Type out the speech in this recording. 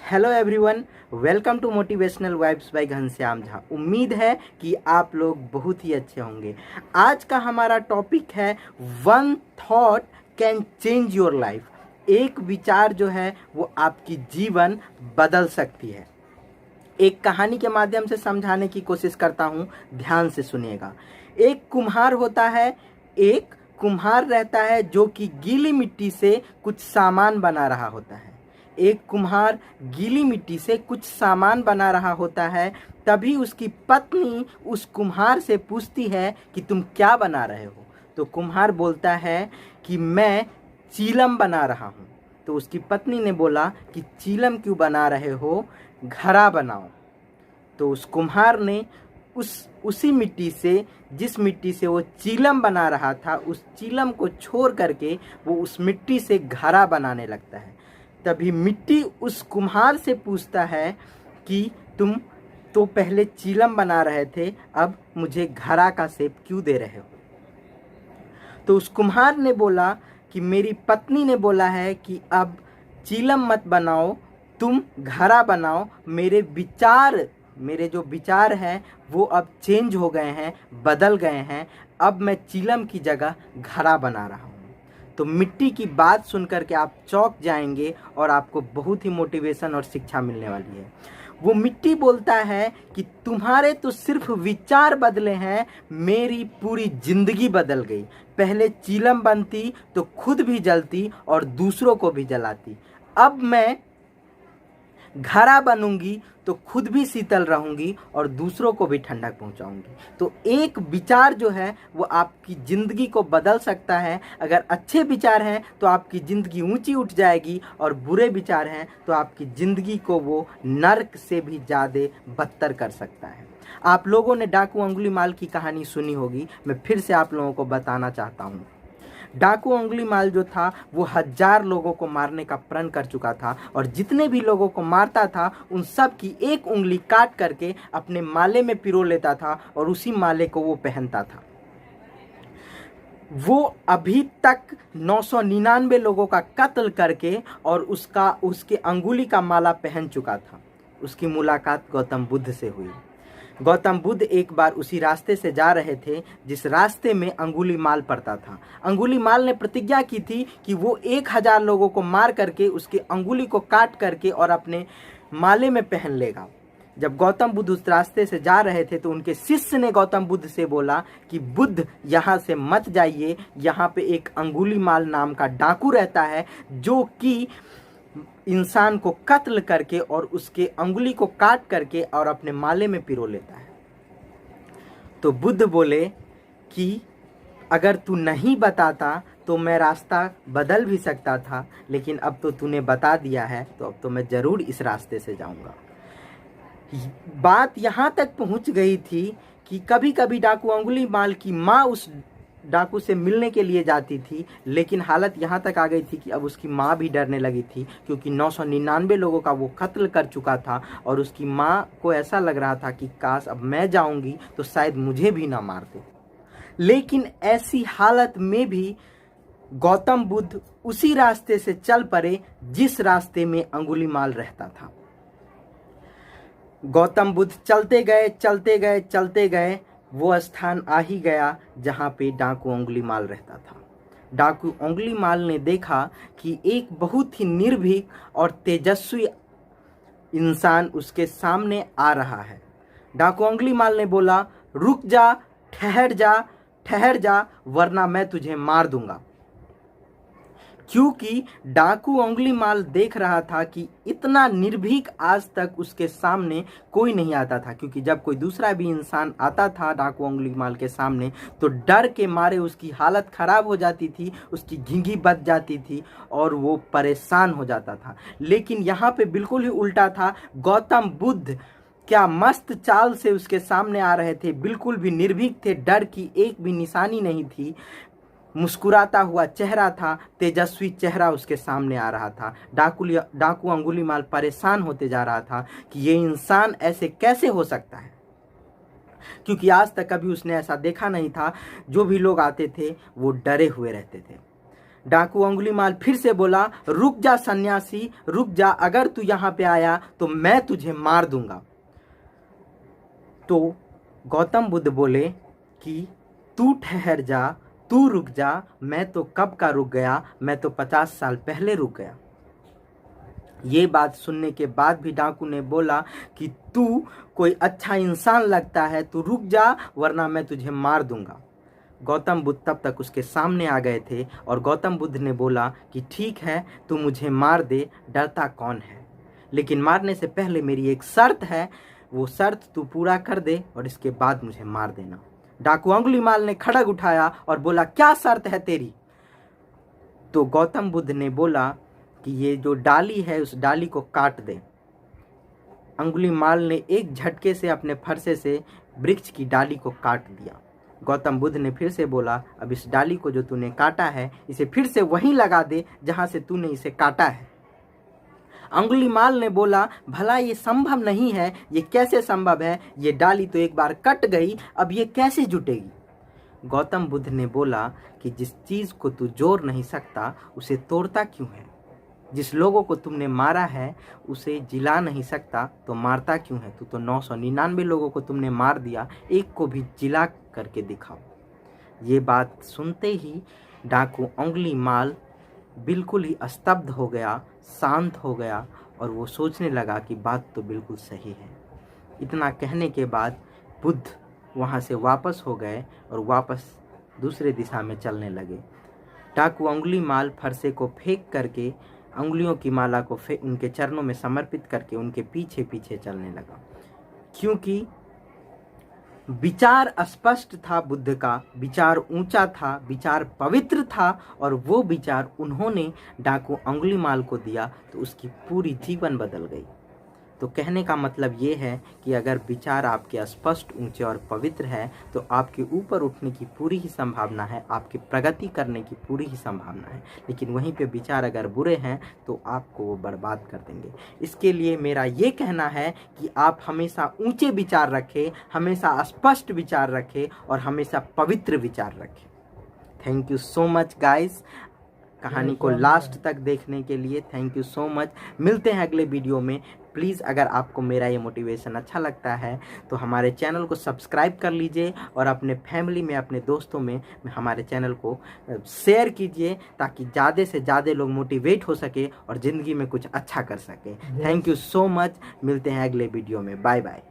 Hello everyone, welcome to motivational vibes by Ghanshyam Jha. उम्मीद है कि आप लोग बहुत ही अच्छे होंगे। आज का हमारा टॉपिक है one thought can change your life. एक विचार जो है वो आपकी जीवन बदल सकती है। एक कहानी के माध्यम से समझाने की कोशिश करता हूँ, ध्यान से सुनिएगा। एक कुम्हार होता है, एक कुम्हार रहता है जो कि गीली मिट्टी से कुछ सामान बना रहा होता है। एक कुम्हार गीली मिट्टी से कुछ सामान बना रहा होता है। तभी उसकी पत्नी उस कुम्हार से पूछती है कि तुम क्या बना रहे हो। तो कुम्हार बोलता है कि मैं चीलम बना रहा हूँ। तो उसकी पत्नी ने बोला कि चीलम क्यों बना रहे हो, घड़ा बनाओ। तो उस कुम्हार ने उसी मिट्टी से, जिस मिट्टी से वो चीलम बना रहा था, उस चीलम को छोड़ करके वो उस मिट्टी से घड़ा बनाने लगता है। तभी मिट्टी उस कुम्हार से पूछता है कि तुम तो पहले चीलम बना रहे थे, अब मुझे घड़ा का शेप क्यों दे रहे हो। तो उस कुम्हार ने बोला कि मेरी पत्नी ने बोला है कि अब चीलम मत बनाओ, तुम घड़ा बनाओ। मेरे जो विचार हैं वो अब चेंज हो गए हैं, बदल गए हैं। अब मैं चीलम की जगह घड़ा बना रहा हूँ। तो मिट्टी की बात सुनकर के आप चौंक जाएंगे और आपको बहुत ही मोटिवेशन और शिक्षा मिलने वाली है। वो मिट्टी बोलता है कि तुम्हारे तो सिर्फ विचार बदले हैं, मेरी पूरी जिंदगी बदल गई। पहले चीलम बनती तो खुद भी जलती और दूसरों को भी जलाती, अब मैं घड़ा बनूंगी तो खुद भी शीतल रहूंगी और दूसरों को भी ठंडक पहुंचाऊंगी। तो एक विचार जो है वो आपकी ज़िंदगी को बदल सकता है। अगर अच्छे विचार हैं तो आपकी ज़िंदगी ऊंची उठ जाएगी, और बुरे विचार हैं तो आपकी ज़िंदगी को वो नर्क से भी ज़्यादा बदतर कर सकता है। आप लोगों ने डाकू अंगुलीमाल की कहानी सुनी होगी, मैं फिर से आप लोगों को बताना चाहता हूँ। डाकू अंगुलीमाल जो था वो 1000 लोगों को मारने का प्रण कर चुका था, और जितने भी लोगों को मारता था उन सब की एक उंगली काट करके अपने माले में पिरो लेता था और उसी माले को वो पहनता था। वो अभी तक 999 लोगों का कत्ल करके और उसके अंगुली का माला पहन चुका था। उसकी मुलाकात गौतम बुद्ध से हुई। गौतम बुद्ध एक बार उसी रास्ते से जा रहे थे जिस रास्ते में अंगुलीमाल पड़ता था। अंगुलीमाल ने प्रतिज्ञा की थी कि वो 1000 लोगों को मार करके उसके अंगुली को काट करके और अपने माले में पहन लेगा। जब गौतम बुद्ध उस रास्ते से जा रहे थे तो उनके शिष्य ने गौतम बुद्ध से बोला कि बुद्ध, यहाँ से मत जाइए, यहाँ पे एक अंगुलीमाल नाम का डाकू रहता है जो कि इंसान को कत्ल करके और उसके अंगुली को काट करके और अपने माले में पिरो लेता है। तो बुद्ध बोले कि अगर तू नहीं बताता तो मैं रास्ता बदल भी सकता था, लेकिन अब तो तूने बता दिया है तो अब तो मैं ज़रूर इस रास्ते से जाऊंगा। बात यहाँ तक पहुँच गई थी कि कभी कभी डाकू अंगुलीमाल की माँ उस डाकू से मिलने के लिए जाती थी, लेकिन हालत यहाँ तक आ गई थी कि अब उसकी माँ भी डरने लगी थी, क्योंकि 999 लोगों का वो कत्ल कर चुका था। और उसकी माँ को ऐसा लग रहा था कि काश अब मैं जाऊंगी तो शायद मुझे भी ना मार दे। लेकिन ऐसी हालत में भी गौतम बुद्ध उसी रास्ते से चल पड़े जिस रास्ते में अंगुलीमाल रहता था। गौतम बुद्ध चलते गए, वो स्थान आ ही गया जहाँ पे डाकू अंगुलीमाल रहता था। डाकू अंगुलीमाल ने देखा कि एक बहुत ही निर्भीक और तेजस्वी इंसान उसके सामने आ रहा है। डाकू अंगुलीमाल ने बोला, रुक जा, ठहर जा, वरना मैं तुझे मार दूंगा। क्योंकि डाकू अंगुलीमाल देख रहा था कि इतना निर्भीक आज तक उसके सामने कोई नहीं आता था, क्योंकि जब कोई दूसरा भी इंसान आता था डाकू अंगुलीमाल के सामने तो डर के मारे उसकी हालत खराब हो जाती थी, उसकी घिंगी बच जाती थी और वो परेशान हो जाता था। लेकिन यहाँ पे बिल्कुल ही उल्टा था। गौतम बुद्ध क्या मस्त चाल से उसके सामने आ रहे थे, बिल्कुल भी निर्भीक थे, डर की एक भी निशानी नहीं थी। मुस्कुराता हुआ चेहरा था, तेजस्वी चेहरा उसके सामने आ रहा था। डाकू अंगुलीमाल परेशान होते जा रहा था कि ये इंसान ऐसे कैसे हो सकता है, क्योंकि आज तक कभी उसने ऐसा देखा नहीं था। जो भी लोग आते थे वो डरे हुए रहते थे। डाकू अंगुलीमाल फिर से बोला, रुक जा सन्यासी, रुक जा, अगर तू यहाँ पे आया तो मैं तुझे मार दूंगा। तो गौतम बुद्ध बोले कि तू ठहर जा, तू रुक जा, मैं तो कब का रुक गया, मैं तो 50 साल पहले रुक गया। ये बात सुनने के बाद भी डाकू ने बोला कि तू कोई अच्छा इंसान लगता है, तू रुक जा वरना मैं तुझे मार दूंगा। गौतम बुद्ध तब तक उसके सामने आ गए थे और गौतम बुद्ध ने बोला कि ठीक है, तू मुझे मार दे, डरता कौन है, लेकिन मारने से पहले मेरी एक शर्त है, वो शर्त तू पूरा कर दे और इसके बाद मुझे मार देना। डाकू अंगुलीमाल ने खड़ग उठाया और बोला, क्या शर्त है तेरी? तो गौतम बुद्ध ने बोला कि ये जो डाली है उस डाली को काट दे। अंगुलीमाल ने एक झटके से अपने फरसे से वृक्ष की डाली को काट दिया। गौतम बुद्ध ने फिर से बोला, अब इस डाली को जो तूने काटा है इसे फिर से वहीं लगा दे जहां से तूने इसे काटा है। अंगुलीमाल ने बोला, भला ये संभव नहीं है, ये कैसे संभव है, ये डाली तो एक बार कट गई, अब ये कैसे जुटेगी? गौतम बुद्ध ने बोला कि जिस चीज को तू जोड़ नहीं सकता उसे तोड़ता क्यों है? जिस लोगों को तुमने मारा है उसे जिला नहीं सकता तो मारता क्यों है? तू तो 999 लोगों को तुमने मार दिया, एक को भी जिला करके दिखाओ। ये बात सुनते ही डाकू अंगुलीमाल बिल्कुल ही स्तब्ध हो गया, शांत हो गया और वो सोचने लगा कि बात तो बिल्कुल सही है। इतना कहने के बाद बुद्ध वहाँ से वापस हो गए और वापस दूसरे दिशा में चलने लगे। डाकू अंगुलीमाल फरसे को फेंक करके अंगुलियों की माला को उनके चरणों में समर्पित करके उनके पीछे पीछे चलने लगा, क्योंकि विचार स्पष्ट था, बुद्ध का विचार ऊंचा था, विचार पवित्र था और वो विचार उन्होंने डाकू अंगुलीमाल को दिया तो उसकी पूरी जीवन बदल गई। तो कहने का मतलब ये है कि अगर विचार आपके स्पष्ट, ऊंचे और पवित्र है तो आपके ऊपर उठने की पूरी ही संभावना है, आपकी प्रगति करने की पूरी ही संभावना है। लेकिन वहीं पे विचार अगर बुरे हैं तो आपको वो बर्बाद कर देंगे। इसके लिए मेरा ये कहना है कि आप हमेशा ऊंचे विचार रखें, हमेशा स्पष्ट विचार रखें और हमेशा पवित्र विचार रखें। Thank you so much guys, कहानी को लास्ट तक देखने के लिए थैंक यू सो मच। मिलते हैं अगले वीडियो में। प्लीज़ अगर आपको मेरा ये मोटिवेशन अच्छा लगता है तो हमारे चैनल को सब्सक्राइब कर लीजिए और अपने फैमिली में, अपने दोस्तों में हमारे चैनल को शेयर कीजिए ताकि ज़्यादा से ज़्यादा लोग मोटिवेट हो सके और ज़िंदगी में कुछ अच्छा कर सके। Thank you so much. मिलते हैं अगले वीडियो में। Bye bye.